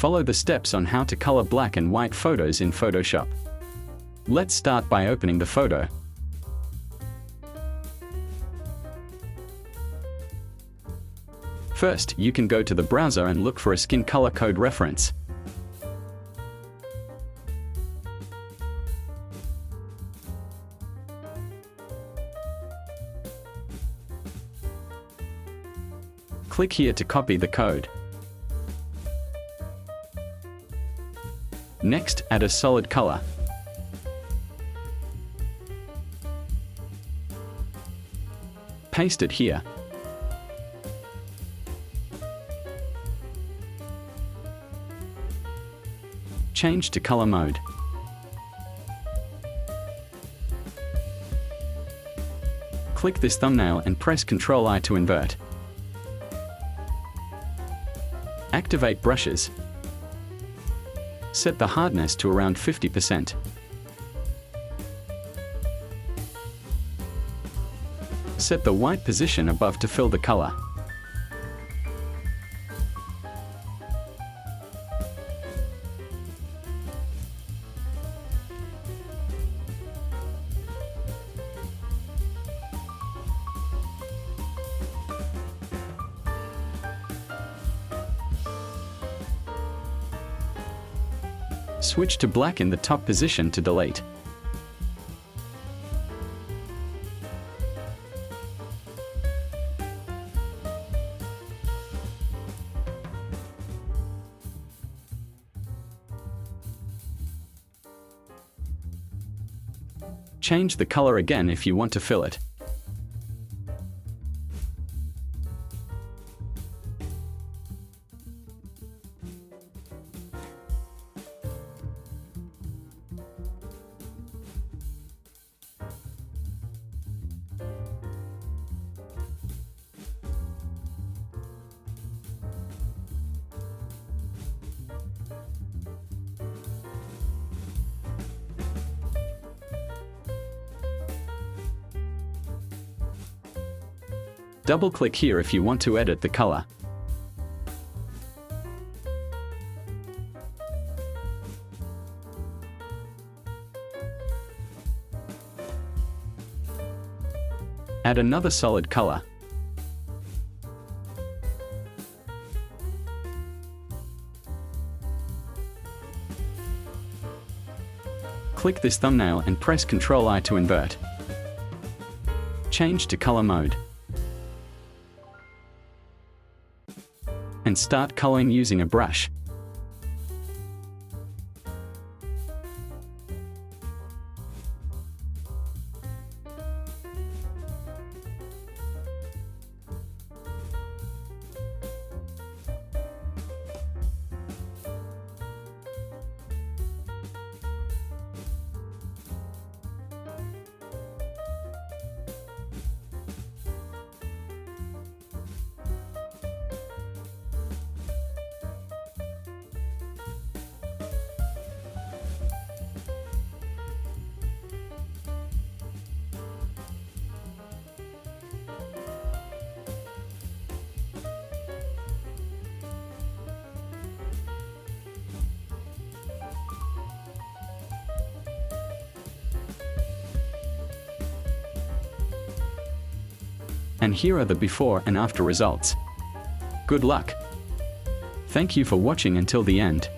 Follow the steps on how to color black and white photos in Photoshop. Let's start by opening the photo. First, you can go to the browser and look for a skin color code reference. Click here to copy the code. Next, add a solid color. Paste it here. Change to color mode. Click this thumbnail and press Ctrl-I to invert. Activate brushes. Set the hardness to around 50%. Set the white position above to fill the color. Switch to black in the top position to delete. Change the color again if you want to fill it. Double-click here if you want to edit the color. Add another solid color. Click this thumbnail and press Ctrl-I to invert. Change to color mode. And start coloring using a brush. And here are the before and after results. Good luck! Thank you for watching until the end.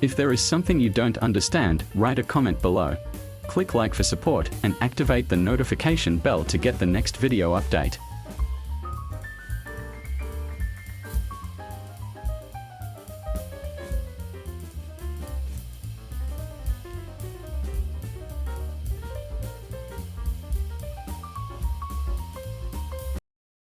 If there is something you don't understand, write a comment below. Click like for support and activate the notification bell to get the next video update.